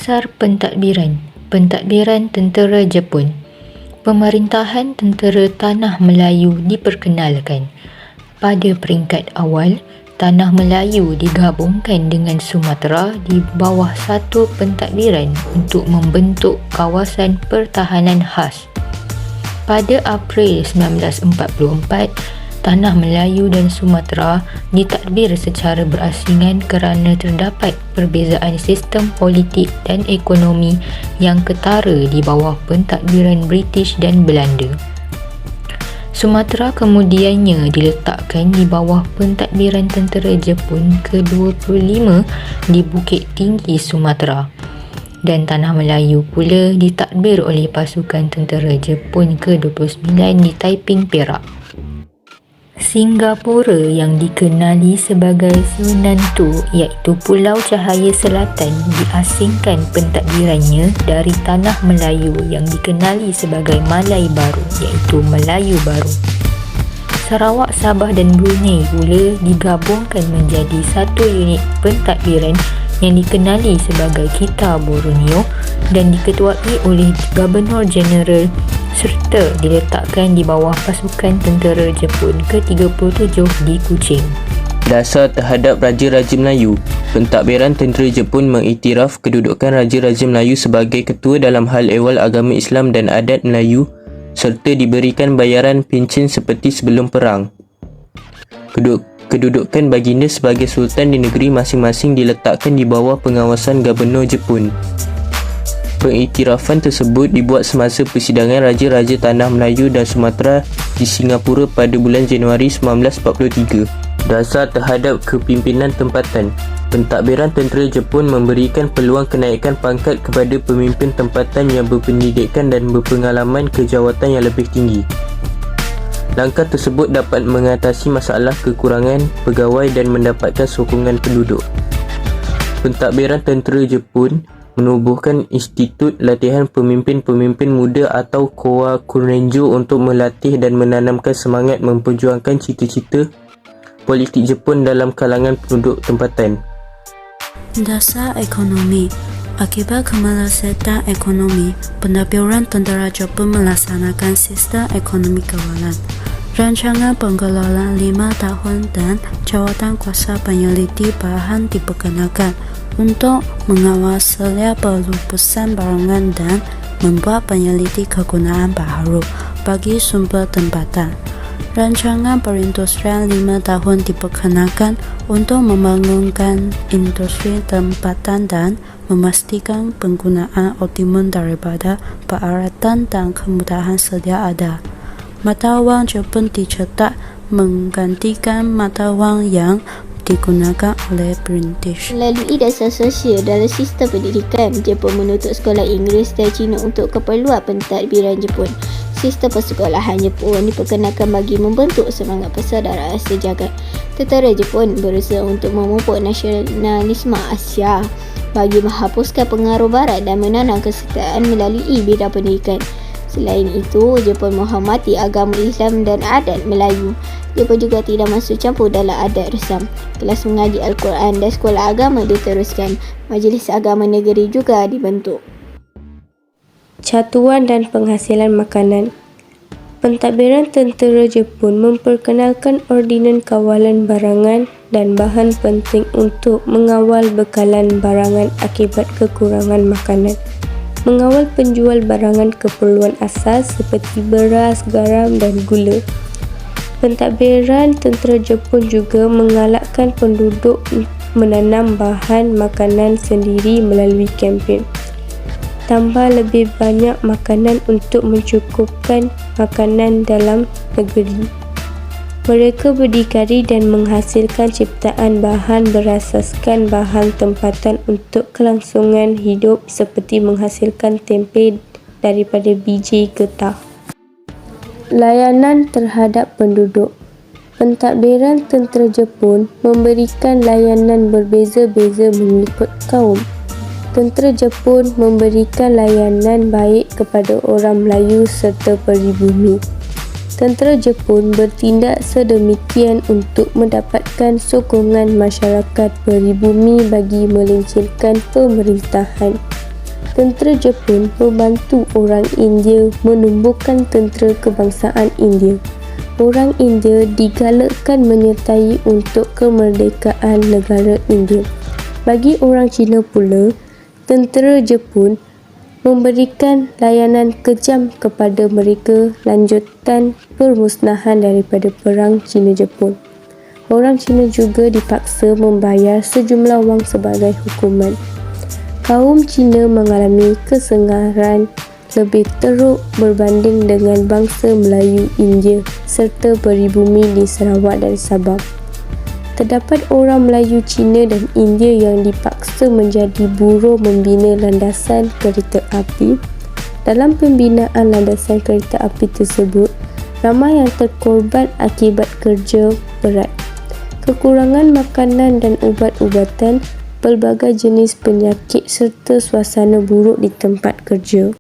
Asar pentadbiran tentera Jepun. Pemerintahan tentera Tanah Melayu diperkenalkan. Pada peringkat awal, Tanah Melayu digabungkan dengan Sumatera di bawah satu pentadbiran untuk membentuk kawasan pertahanan khas. Pada April 1944, Tanah Melayu dan Sumatera ditadbir secara berasingan kerana terdapat perbezaan sistem politik dan ekonomi yang ketara di bawah pentadbiran British dan Belanda. Sumatera kemudiannya diletakkan di bawah pentadbiran tentera Jepun ke-25 di Bukit Tinggi Sumatera, dan Tanah Melayu pula ditadbir oleh pasukan tentera Jepun ke-29 di Taiping, Perak. Singapura yang dikenali sebagai Sunantu iaitu Pulau Cahaya Selatan diasingkan pentadbirannya dari Tanah Melayu yang dikenali sebagai Malai Baru iaitu Melayu Baru. Sarawak, Sabah dan Brunei pula digabungkan menjadi satu unit pentadbiran yang dikenali sebagai Kita Borneo dan diketuai oleh Gubernur Jeneral serta diletakkan di bawah pasukan tentera Jepun ke-37 di Kuching. Dasar terhadap Raja-Raja Melayu. Pentadbiran tentera Jepun mengiktiraf kedudukan Raja-Raja Melayu sebagai ketua dalam hal ehwal agama Islam dan adat Melayu serta diberikan bayaran pencen seperti sebelum perang. Kedudukan baginda sebagai Sultan di negeri masing-masing diletakkan di bawah pengawasan Gubernur Jepun. Pengiktirafan tersebut dibuat semasa persidangan Raja-Raja Tanah Melayu dan Sumatera di Singapura pada bulan Januari 1943. Dasar terhadap kepimpinan tempatan. Pentadbiran tentera Jepun memberikan peluang kenaikan pangkat kepada pemimpin tempatan yang berpendidikan dan berpengalaman ke jawatan yang lebih tinggi. Langkah tersebut dapat mengatasi masalah kekurangan pegawai dan mendapatkan sokongan penduduk. Pentadbiran tentera Jepun menubuhkan Institut Latihan Pemimpin-Pemimpin Muda atau Koa Kunrenjo untuk melatih dan menanamkan semangat memperjuangkan cita-cita politik Jepun dalam kalangan penduduk tempatan. Dasar ekonomi. Akibat kemelesetan ekonomi, pentadbiran tentera Jepun melaksanakan sistem ekonomi kawalan. Rancangan pengelolaan 5 tahun dan jawatan kuasa penyeliti bahan diperkenalkan untuk mengawal setiap pelupusan barangan dan membuat penyeliti kegunaan baharu bagi sumber tempatan. Rancangan perindustrian 5 tahun diperkenalkan untuk membangunkan industri tempatan dan memastikan penggunaan optimum daripada peralatan dan kemudahan sedia ada. Mata wang Jepun dicetak menggantikan mata wang yang digunakan oleh British. Melalui dasar sosial dalam sistem pendidikan, Jepun menutup sekolah Inggeris dan Cina untuk keperluan pentadbiran Jepun. Sistem persekolahan Jepun diperkenalkan bagi membentuk semangat persaudaraan sejagat. Tentera Jepun berusaha untuk memupuk nasionalisme Asia bagi menghapuskan pengaruh Barat dan menanam kesetaraan melalui bidang pendidikan. Selain itu, Jepun menghormati agama Islam dan adat Melayu. Jepun juga tidak masuk campur dalam adat resam. Kelas mengaji Al-Quran dan sekolah agama diteruskan. Majlis Agama Negeri juga dibentuk. Catuan dan penghasilan makanan. Pentadbiran tentera Jepun memperkenalkan Ordinan Kawalan Barangan dan bahan penting untuk mengawal bekalan barangan akibat kekurangan makanan. Mengawal penjual barangan keperluan asas seperti beras, garam dan gula. Pentadbiran tentera Jepun juga menggalakkan penduduk menanam bahan makanan sendiri melalui kempen. Tambah lebih banyak makanan untuk mencukupkan makanan dalam negeri. Mereka berdikari dan menghasilkan ciptaan bahan berasaskan bahan tempatan untuk kelangsungan hidup seperti menghasilkan tempe daripada biji getah. Layanan terhadap penduduk. Pentadbiran tentera Jepun memberikan layanan berbeza-beza mengikut kaum. Tentera Jepun memberikan layanan baik kepada orang Melayu serta peribumi. Tentera Jepun bertindak sedemikian untuk mendapatkan sokongan masyarakat peribumi bagi melencengkan pemerintahan. Tentera Jepun membantu orang India menumbuhkan tentera kebangsaan India. Orang India digalakkan menyertai untuk kemerdekaan negara India. Bagi orang Cina pula, tentera Jepun memberikan layanan kejam kepada mereka lanjutan permusnahan daripada Perang Cina-Jepun. Orang Cina juga dipaksa membayar sejumlah wang sebagai hukuman. Kaum Cina mengalami kesengaran lebih teruk berbanding dengan bangsa Melayu India serta peribumi di Sarawak dan Sabah. Terdapat orang Melayu Cina dan India yang dipaksa menjadi buruh membina landasan kereta api. Dalam pembinaan landasan kereta api tersebut, ramai yang terkorban akibat kerja berat, kekurangan makanan dan ubat-ubatan, pelbagai jenis penyakit serta suasana buruk di tempat kerja.